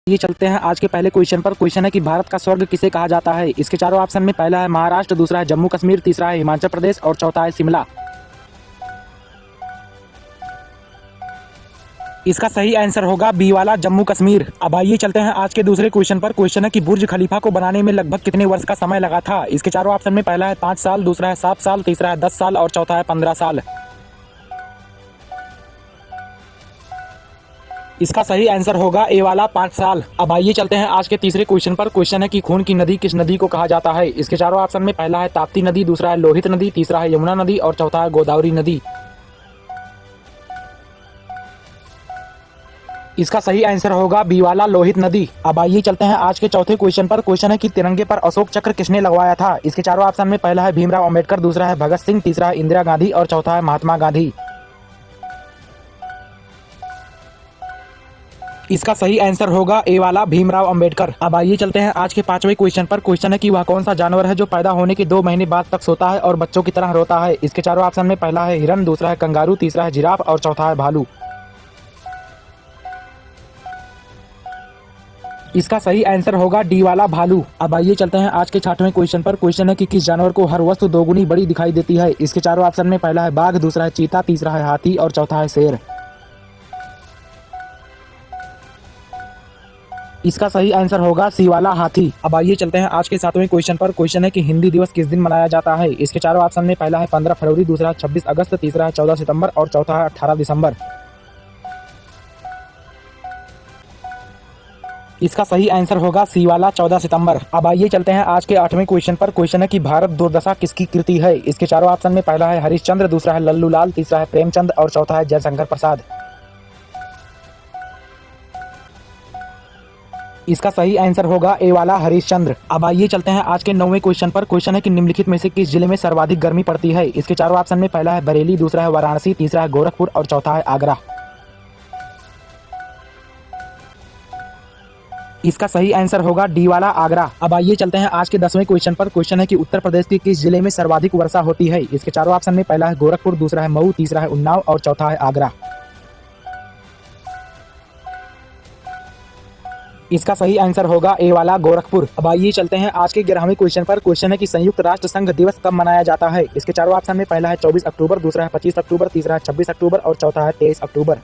ये चलते हैं आज के पहले क्वेश्चन पर। क्वेश्चन है कि भारत का स्वर्ग किसे कहा जाता है। इसके चारों ऑप्शन में पहला है महाराष्ट्र, दूसरा है जम्मू कश्मीर, तीसरा है हिमाचल प्रदेश और चौथा है शिमला। इसका सही आंसर होगा बी वाला जम्मू कश्मीर। अब आइए चलते हैं आज के दूसरे क्वेश्चन पर। क्वेश्चन है कि बुर्ज खलीफा को बनाने में लगभग कितने वर्ष का समय लगा था। इसके चारों ऑप्शन में पहला है 5 साल, दूसरा है 7 साल, तीसरा है 10 साल और चौथा है 15 साल। इसका सही आंसर होगा ए वाला 5 साल। अब आइए चलते हैं आज के तीसरे क्वेश्चन पर। क्वेश्चन है कि खून की नदी किस नदी को कहा जाता है। इसके चारों ऑप्शन में पहला है ताप्ती नदी, दूसरा है लोहित नदी, तीसरा है यमुना नदी और चौथा है गोदावरी नदी। इसका सही आंसर होगा बी वाला लोहित नदी। अब आइए चलते हैं आज के चौथे क्वेश्चन पर। क्वेश्चन है कि तिरंगे पर अशोक चक्र किसने लगवाया था। इसके चारों ऑप्शन में पहला है भीमराव अंबेडकर, दूसरा है भगत सिंह, तीसरा है इंदिरा गांधी और चौथा है महात्मा गांधी। इसका सही आंसर होगा ए वाला भीमराव अंबेडकर। अब आइए चलते हैं आज के पांचवें क्वेश्चन पर। क्वेश्चन है कि वह कौन सा जानवर है जो पैदा होने के 2 महीने बाद तक सोता है और बच्चों की तरह रोता है। इसके चारों ऑप्शन में पहला है हिरन, दूसरा है कंगारू, तीसरा है जिराफ और चौथा है भालू। इसका सही आंसर होगा डी वाला भालू। अब आइए चलते हैं आज के छठवें क्वेश्चन पर। क्वेश्चन है कि किस जानवर को हर वस्तु दोगुनी बड़ी दिखाई देती है। इसके चारों ऑप्शन में पहला है बाघ, दूसरा है चीता, तीसरा है हाथी और चौथा है शेर। इसका सही आंसर होगा सी वाला हाथी। अब आइए चलते हैं आज के 7वें क्वेश्चन पर। क्वेश्चन है कि हिंदी दिवस किस दिन मनाया जाता है। इसके चारों ऑप्शन में पहला है 15 फरवरी, दूसरा है 26 अगस्त, तीसरा है 14 सितंबर और चौथा है 18 दिसंबर। इसका सही आंसर होगा सी वाला 14 सितंबर। अब आइए चलते हैं आज के 8वें क्वेश्चन पर। क्वेश्चन है कि भारत दुर्दशा किसकी कृति है। इसके चारों ऑप्शन में पहला है हरिश्चंद्र, दूसरा है लल्लू लाल, तीसरा है प्रेमचंद और चौथा है जयशंकर प्रसाद। इसका सही आंसर होगा ए वाला हरिश्चंद्र। अब आइए चलते हैं आज के 9वें क्वेश्चन पर। क्वेश्चन है कि निम्नलिखित में से किस जिले में सर्वाधिक गर्मी पड़ती है। इसके चारों ऑप्शन में पहला है बरेली, दूसरा है वाराणसी, तीसरा है गोरखपुर और चौथा है आगरा। इसका सही आंसर होगा डी वाला आगरा। अब आइए चलते हैं आज के 10वें क्वेश्चन पर। क्वेश्चन है कि उत्तर प्रदेश के किस जिले में सर्वाधिक वर्षा होती है। इसके चारों ऑप्शन में पहला है गोरखपुर, दूसरा है मऊ, तीसरा है उन्नाव और चौथा है आगरा। इसका सही आंसर होगा ए वाला गोरखपुर। अब आइए चलते हैं आज के 11वें क्वेश्चन पर। क्वेश्चन है कि संयुक्त राष्ट्र संघ दिवस कब मनाया जाता है। इसके चारों ऑप्शन में पहला है 24 अक्टूबर, दूसरा है 25 अक्टूबर, तीसरा है 26 अक्टूबर और चौथा है 23 अक्टूबर।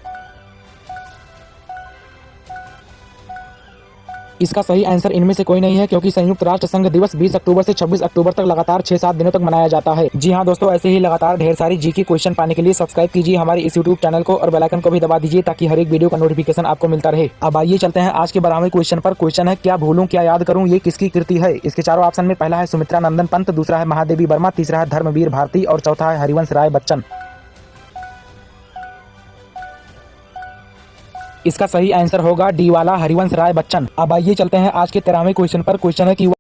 इसका सही आंसर इनमें से कोई नहीं है, क्योंकि संयुक्त राष्ट्र संघ दिवस 20 अक्टूबर से 26 अक्टूबर तक लगातार 6-7 दिनों तक मनाया जाता है। जी हाँ दोस्तों, ऐसे ही लगातार ढेर सारी जी के क्वेश्चन पाने के लिए सब्सक्राइब कीजिए हमारे इस यूट्यूब चैनल को और बेल आइकन को भी दबा दीजिए, ताकि हर एक वीडियो का नोटिफिकेशन आपको मिलता रहे। अब आइए चलते हैं आज के 12वें क्वेश्चन पर। क्वेश्चन है क्या भूलूं क्या याद करूं, ये किसकी कृति है। इसके चारों ऑप्शन में पहला है सुमित्रा नंदन पंत, दूसरा है महादेवी वर्मा, तीसरा है धर्मवीर भारती और चौथा है हरिवंश राय बच्चन। इसका सही आंसर होगा डी वाला हरिवंश राय बच्चन। अब आइए चलते हैं आज के 13वें क्वेश्चन पर। क्वेश्चन है कि वह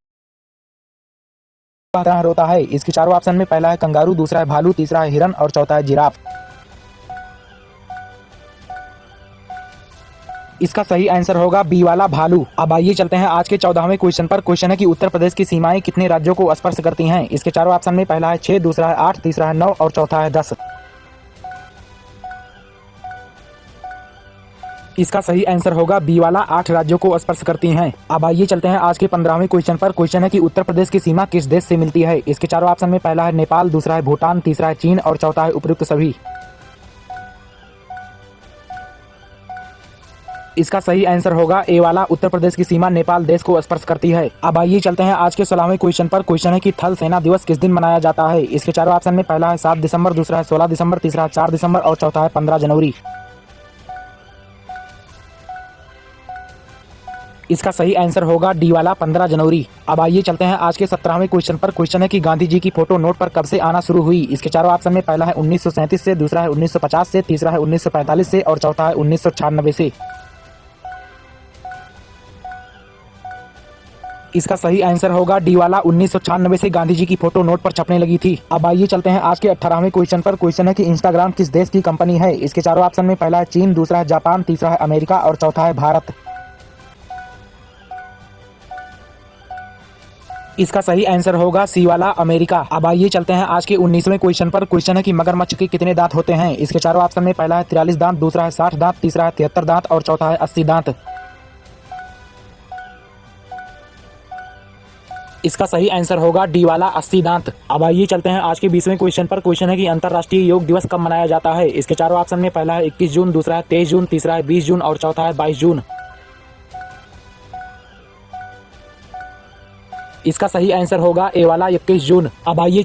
तरह रोता है। इसके चारों ऑप्शन में पहला है कंगारू, दूसरा है भालू, तीसरा है हिरन और चौथा है जिराफ। इसका सही आंसर होगा बी वाला भालू। अब आइए चलते हैं आज के 14वें क्वेश्चन पर। क्वेश्चन है कि उत्तर प्रदेश की सीमाएं कितने राज्यों को स्पर्श करती हैं। इसके चारों ऑप्शन में पहला है 6, दूसरा है 8, तीसरा है 9 और चौथा है 10। इसका सही आंसर होगा बी वाला 8 राज्यों को स्पर्श करती हैं। अब आइए चलते हैं आज के 15वें क्वेश्चन पर। क्वेश्चन है कि उत्तर प्रदेश की सीमा किस देश से मिलती है। इसके चारों ऑप्शन में पहला है नेपाल, दूसरा है भूटान, तीसरा है चीन और चौथा है उपयुक्त सभी। इसका सही आंसर होगा ए वाला उत्तर प्रदेश की सीमा नेपाल देश को स्पर्श करती है। अब आइए चलते हैं आज के 16वें क्वेश्चन पर। क्वेश्चन है कि थल सेना दिवस किस दिन मनाया जाता है। इसके चारों ऑप्शन में पहला है 7 दिसंबर, दूसरा है 16 दिसंबर, तीसरा है 4 दिसंबर और चौथा है 15 जनवरी। इसका सही आंसर होगा डी वाला 15 जनवरी। अब आइए चलते हैं आज के 17वें क्वेश्चन पर। क्वेश्चन है कि गांधी जी की फोटो नोट पर कब से आना शुरू हुई। इसके चारों ऑप्शन में पहला है 1937 से, दूसरा है 1950 से, तीसरा है 1945 से और चौथा है 1996 से। इसका सही आंसर होगा डी वाला 1996 से गांधी जी की फोटो नोट पर छपने लगी थी। अब आइए चलते हैं आज के 18वें क्वेश्चन पर। क्वेश्चन है कि इंस्टाग्राम किस देश की कंपनी है। इसके चारों ऑप्शन में पहला है चीन, दूसरा है जापान, तीसरा है अमेरिका और चौथा है भारत। इसका सही आंसर होगा सी वाला अमेरिका। अब आइए चलते हैं आज के 19वें क्वेश्चन पर। क्वेश्चन है कि मगरमच्छ के कितने दांत होते हैं। इसके चारों ऑप्शन में पहला है 43 दांत, दूसरा है 60 दांत, तीसरा है 73 दांत और चौथा है 80 दांत। इसका सही आंसर होगा डी वाला 80 दांत। अब आइए चलते हैं आज के 20वें क्वेश्चन पर। क्वेश्चन है कि अंतर्राष्ट्रीय योग दिवस कब मनाया जाता है। इसके चारों ऑप्शन में पहला है 21 जून, दूसरा है 23 जून, तीसरा है 20 जून और चौथा है 22 जून। इसका सही आंसर होगा ए वाला 21 जून। अब आइए